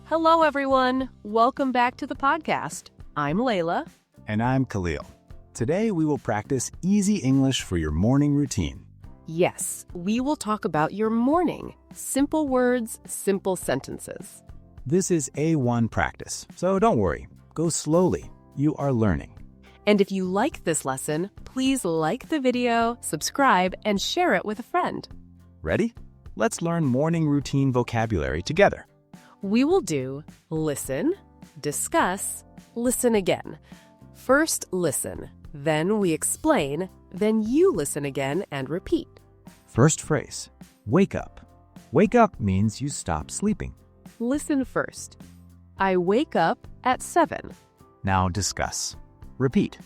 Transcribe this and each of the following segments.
Hello, everyone. Welcome back to the podcast. I'm Lailah. And I'm Khaleel. Today we will practice easy English for your morning routine. Yes, we will talk about your morning. Simple words, simple sentences. This is A1 practice, so don't worry. Go slowly. You are learning. And if you like this lesson, please like the video, subscribe, and share it with a friend. Ready? Let's learn morning routine vocabulary together. We will do listen, discuss, listen again. First listen, then we explain, then you listen again and repeat. First phrase, wake up. Wake up means you stop sleeping. Listen first. I wake up at 7. Now discuss. Repeat.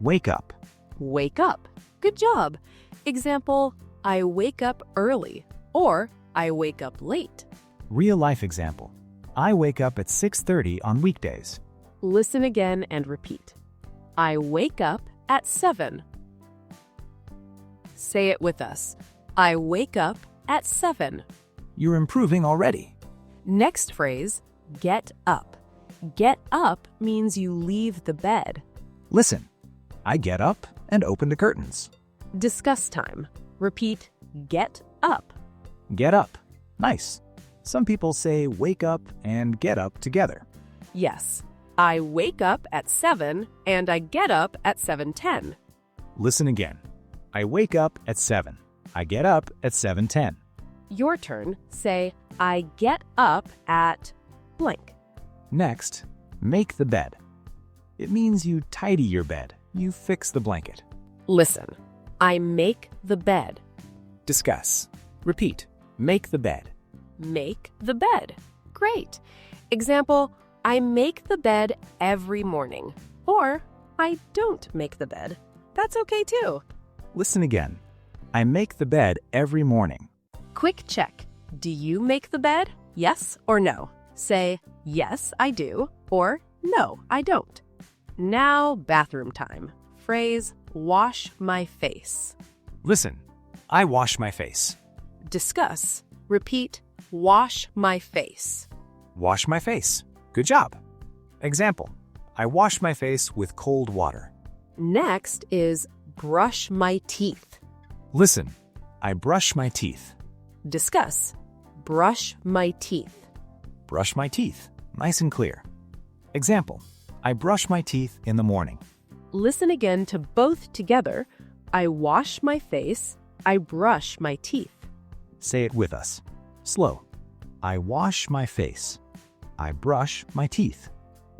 Wake up. Wake up. Good job. Example, I wake up early or I wake up late. Real life example. I wake up at 6:30 on weekdays. Listen again and repeat. I wake up at 7. Say it with us. I wake up at 7. You're improving already. Next phrase, get up. Get up means you leave the bed. Listen. I get up and open the curtains. Discuss time. Repeat, get up. Get up. Nice. Some people say wake up and get up together. Yes, I wake up at 7 and I get up at 7:10. Listen again. I wake up at 7. I get up at 7:10. Your turn. Say, I get up at blank. Next, make the bed. It means you tidy your bed. You fix the blanket. Listen, I make the bed. Discuss. Repeat. Make the bed. Make the bed. Great. Example, I make the bed every morning. Or, I don't make the bed. That's okay too. Listen again. I make the bed every morning. Quick check. Do you make the bed? Yes or no? Say, yes, I do, or no, I don't. Now, bathroom time. Phrase, wash my face. Listen. I wash my face. Discuss. Repeat, wash my face. Wash my face. Good job. Example. I wash my face with cold water. Next is brush my teeth. Listen. I brush my teeth. Discuss. Brush my teeth. Brush my teeth. Nice and clear. Example. I brush my teeth in the morning. Listen again to both together. I wash my face. I brush my teeth. Say it with us. Slow. I wash my face. I brush my teeth.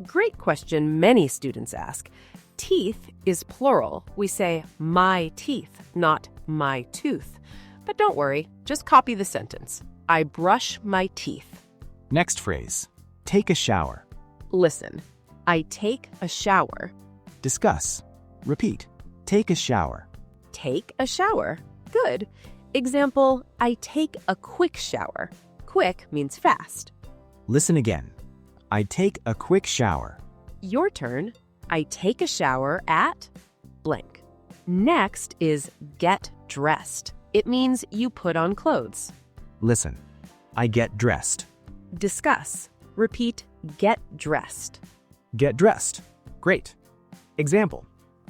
Great question many students ask. Teeth is plural. We say my teeth, not my tooth. But don't worry, just copy the sentence. I brush my teeth. Next phrase. Take a shower. Listen. I take a shower. Discuss. Repeat. Take a shower. Take a shower. Good. Example, I take a quick shower. Quick means fast. Listen again. I take a quick shower. Your turn. I take a shower at blank. Next is get dressed. It means you put on clothes. Listen. I get dressed. Discuss. Repeat, get dressed. Get dressed. Great. Example.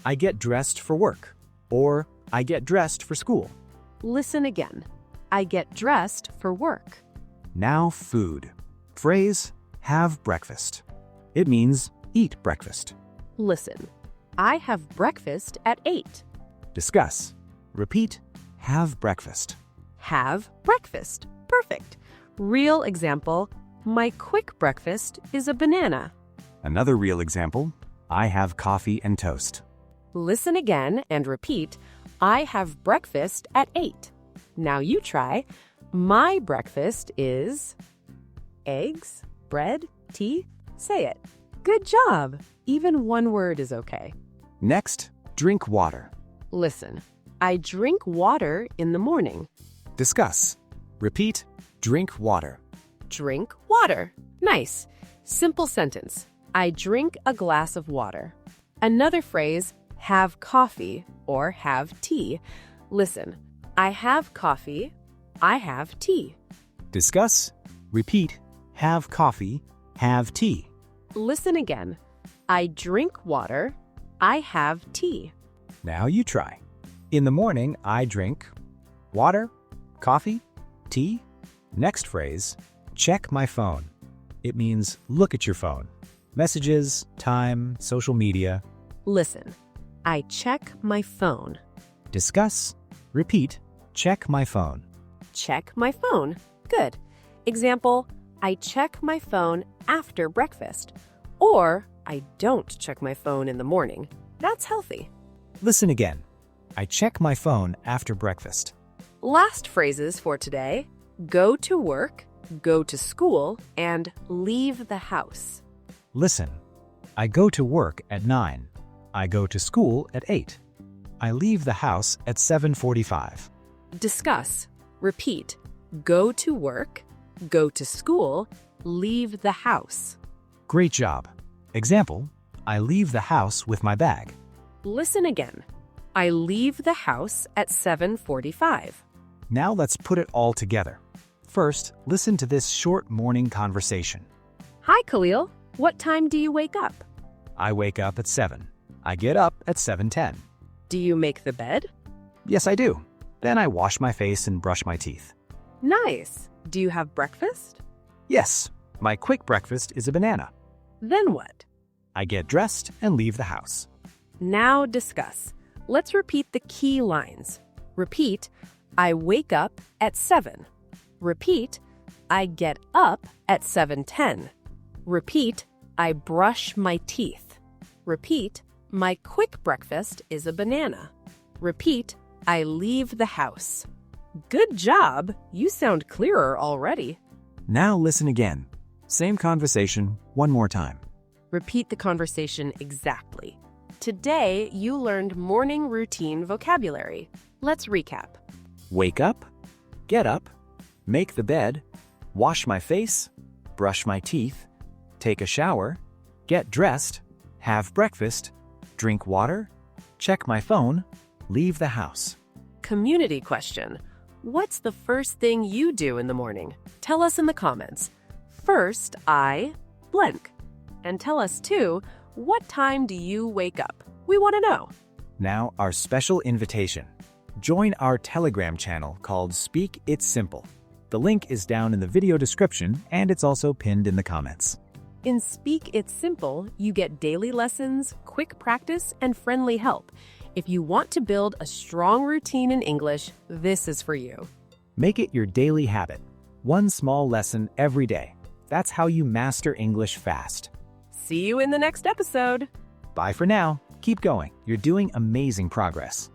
I get dressed for work. Or I get dressed for school. Listen again. I get dressed for work. Now food. Phrase, have breakfast. It means eat breakfast. Listen. I have breakfast at 8. Discuss. Repeat, have breakfast. Have breakfast. Perfect. Real example, my quick breakfast is a banana. Another real example, I have coffee and toast. Listen again and repeat, I have breakfast at 8. Now you try. My breakfast is eggs, bread, tea. Say it. Good job. Even one word is okay. Next, drink water. Listen. I drink water in the morning. Discuss. Repeat, drink water. Drink water. Nice. Simple sentence. I drink a glass of water. Another phrase, have coffee or have tea. Listen, I have coffee, I have tea. Discuss, repeat, have coffee, have tea. Listen again. I drink water. I have tea. Now you try. In the morning, I drink water, coffee, tea. Next phrase, check my phone. It means look at your phone. Messages, time, social media. Listen. I check my phone. Discuss. Repeat. Check my phone. Check my phone. Good. Example, I check my phone after breakfast. Or, I don't check my phone in the morning. That's healthy. Listen again. I check my phone after breakfast. Last phrases for today. Go to work, go to school, and leave the house. Listen. I go to work at 9. I go to school at 8. I leave the house at 7:45. Discuss. Repeat. Go to work, go to school, leave the house. Great job. Example, I leave the house with my bag. Listen again. I leave the house at 7:45. Now let's put it all together. First, listen to this short morning conversation. Hi, Khaleel. What time do you wake up? I wake up at 7. I get up at 7:10. Do you make the bed? Yes, I do. Then I wash my face and brush my teeth. Nice. Do you have breakfast? Yes, my quick breakfast is a banana. Then what? I get dressed and leave the house. Now discuss. Let's repeat the key lines. Repeat, I wake up at 7. Repeat, I get up at 7:10. Repeat, I brush my teeth. Repeat, my quick breakfast is a banana. Repeat, I leave the house. Good job! You sound clearer already. Now listen again. Same conversation one more time. Repeat the conversation exactly. Today, you learned morning routine vocabulary. Let's recap. Wake up, get up, make the bed, wash my face, brush my teeth, take a shower, get dressed, have breakfast, drink water, check my phone, leave the house. Community question. What's the first thing you do in the morning? Tell us in the comments. First, I blank. And tell us too, what time do you wake up? We want to know. Now our special invitation. Join our Telegram channel called Speak It's Simple. The link is down in the video description and it's also pinned in the comments. In Speak It's Simple, you get daily lessons, quick practice, and friendly help. If you want to build a strong routine in English, this is for you. Make it your daily habit. One small lesson every day. That's how you master English fast. See you in the next episode. Bye for now. Keep going. You're doing amazing progress.